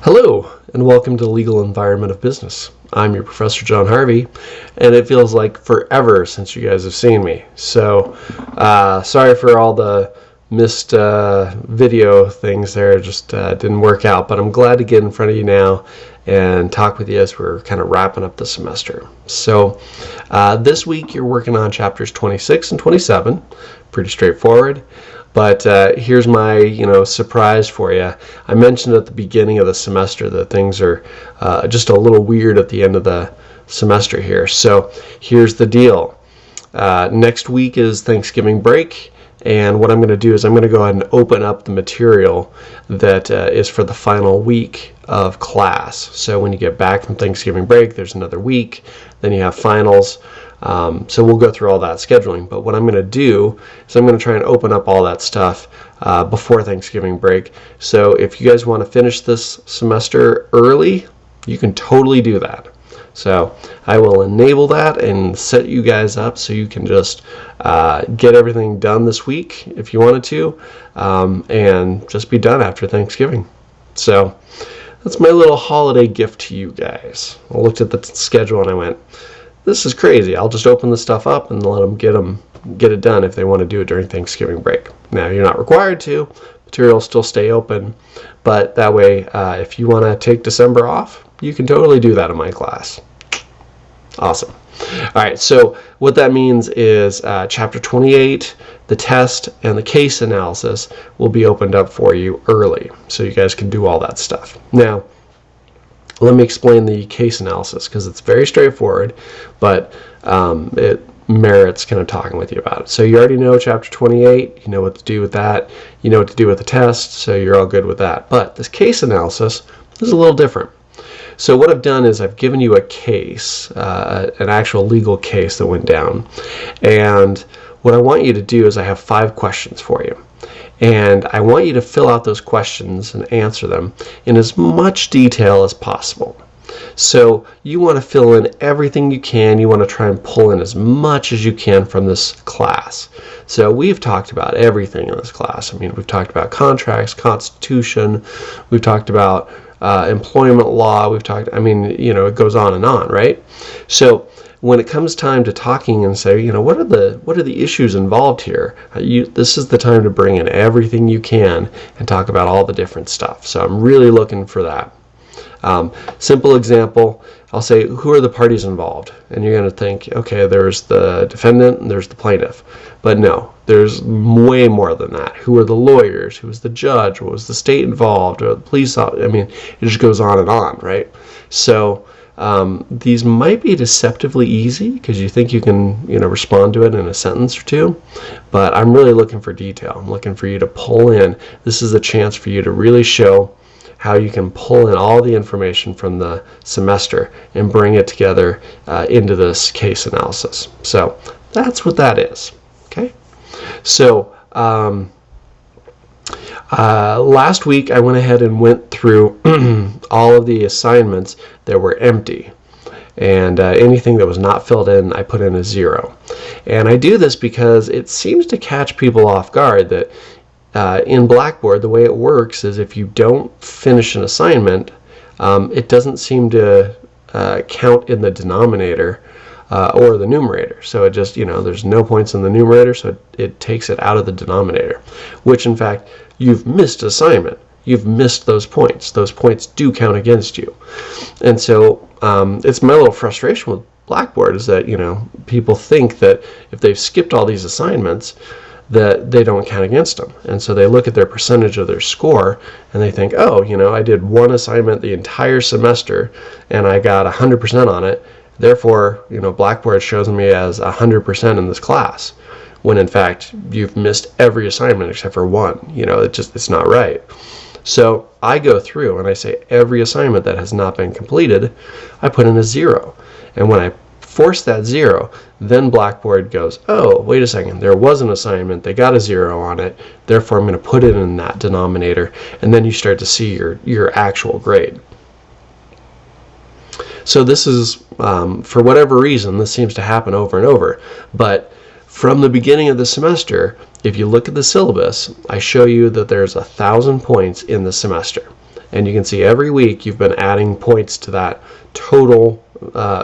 Hello, and welcome to the Legal Environment of Business. I'm your Professor John Harvey, and it feels like forever since you guys have seen me. So, sorry for all the missed video things there. It just didn't work out, but I'm glad to get in front of you now and talk with you as we're kind of wrapping up the semester. So, this week you're working on chapters 26 and 27. Pretty straightforward. But here's my, surprise for you. I mentioned at the beginning of the semester that things are just a little weird at the end of the semester here. So here's the deal. Next week is Thanksgiving break, and what I'm going to do is I'm going to go ahead and open up the material that is for the final week of class. So when you get back from Thanksgiving break, there's another week, then you have finals. So we'll go through all that scheduling, but what I'm going to do is I'm going to try and open up all that stuff before Thanksgiving break. So if you guys want to finish this semester early, you can totally do that. So I will enable that and set you guys up so you can just get everything done this week if you wanted to, and just be done after Thanksgiving. So that's my little holiday gift to you guys. I looked at the schedule and I went, this is crazy. I'll just open the stuff up and let them get it done if they want to do it during Thanksgiving break. Now, you're not required to. Materials still stay open, but that way, if you want to take December off, you can totally do that in my class. Awesome. All right, so what that means is chapter 28, the test, and the case analysis will be opened up for you early, so you guys can do all that stuff. Now, let me explain the case analysis because it's very straightforward, but it merits kind of talking with you about it. So you already know chapter 28, you know what to do with that, you know what to do with the test, so you're all good with that. But this case analysis is a little different. So what I've done is I've given you a case, an actual legal case that went down, and what I want you to do is I have 5 questions for you. And I want you to fill out those questions and answer them in as much detail as possible. So you want to fill in everything you can. You want to try and pull in as much as you can from this class. So we've talked about everything in this class. I mean, we've talked about contracts, constitution, we've talked about employment law, we've talked, it goes on, right? So when it comes time to talking and say, what are the issues involved here? This is the time to bring in everything you can and talk about all the different stuff. So I'm really looking for that. Simple example, I'll say, who are the parties involved? And you're going to think, okay, there's the defendant and there's the plaintiff. But no, there's way more than that. Who are the lawyers? Who was the judge? What was the state involved? Or the police? It just goes on and on, right? So these might be deceptively easy because you think you can, respond to it in a sentence or two, but I'm really looking for detail. I'm looking for you to pull in. This is a chance for you to really show how you can pull in all the information from the semester and bring it together into this case analysis. So that's what that is. Okay. So last week I went ahead and went through all of the assignments that were empty, and anything that was not filled in I put in a 0. And I do this because it seems to catch people off guard that in Blackboard the way it works is if you don't finish an assignment, it doesn't seem to count in the denominator or the numerator. So it just, there's no points in the numerator, so it takes it out of the denominator, which in fact you've missed assignment. You've missed those points. Those points do count against you. And so it's my little frustration with Blackboard is that, people think that if they've skipped all these assignments, that they don't count against them. And so they look at their percentage of their score and they think, oh, I did one assignment the entire semester and I got 100% on it. Therefore, Blackboard shows me as 100% in this class. When in fact you've missed every assignment except for one. It's not right. So I go through and I say every assignment that has not been completed, I put in a 0. And when I force that 0, then Blackboard goes, oh, wait a second, there was an assignment, they got a 0 on it, therefore I'm going to put it in that denominator, and then you start to see your actual grade. So this is, for whatever reason, this seems to happen over and over, but from the beginning of the semester, if you look at the syllabus, I show you that there's 1,000 points in the semester. and you can see every week you've been adding points to that total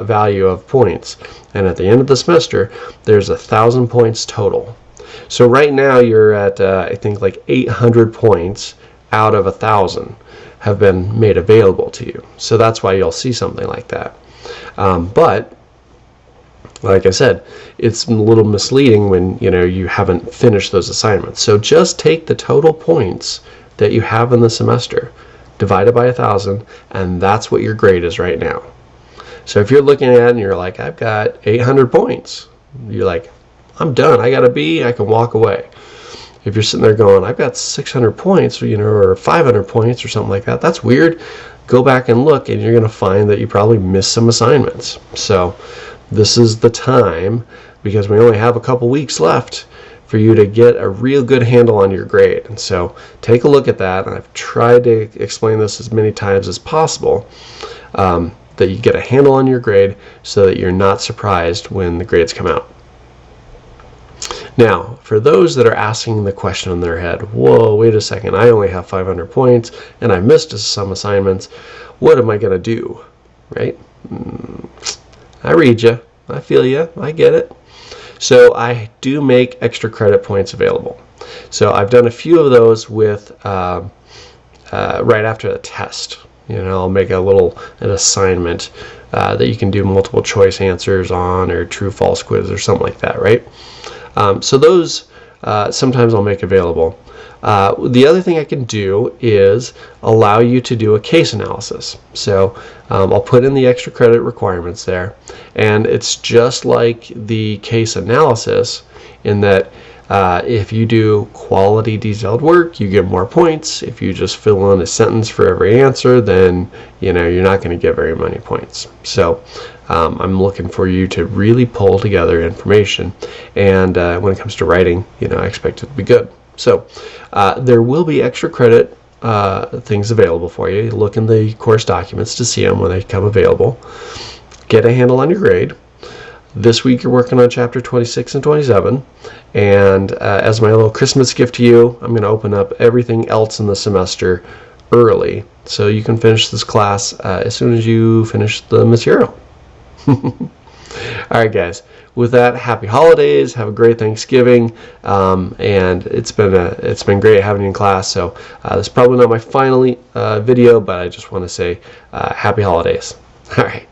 value of points, and at the end of the semester there's 1,000 points total. So right now you're at I think like 800 points out of 1,000 have been made available to you. So that's why you'll see something like that. But like I said, it's a little misleading when you haven't finished those assignments. So just take the total points that you have in the semester, divide it by 1,000, and that's what your grade is right now. So if you're looking at it and you're like, I've got 800 points, you're like, I'm done, I got a B, I can walk away. If you're sitting there going, I've got 600 points, or 500 points or something like that, that's weird. Go back and look, and you're going to find that you probably missed some assignments. So this is the time, because we only have a couple weeks left, for you to get a real good handle on your grade. And so take a look at that. And I've tried to explain this as many times as possible, that you get a handle on your grade so that you're not surprised when the grades come out. Now, for those that are asking the question in their head, whoa, wait a second, I only have 500 points and I missed some assignments. What am I going to do? Right? I read you. I feel you. I get it. So I do make extra credit points available. So I've done a few of those with right after the test. I'll make an assignment that you can do multiple choice answers on, or true false quiz or something like that, right? So those sometimes I'll make available. The other thing I can do is allow you to do a case analysis. So I'll put in the extra credit requirements there, and it's just like the case analysis in that if you do quality detailed work, you get more points. If you just fill in a sentence for every answer, then you're not going to get very many points. So I'm looking for you to really pull together information, and when it comes to writing, I expect it to be good. So there will be extra credit things available for you. Look in the course documents to see them when they come available. Get a handle on your grade. This week you're working on chapter 26 and 27, and as my little Christmas gift to you, I'm going to open up everything else in the semester early, so you can finish this class as soon as you finish the material. Alright guys, with that, happy holidays, have a great Thanksgiving, and it's been great having you in class. So this is probably not my final video, but I just want to say happy holidays. Alright.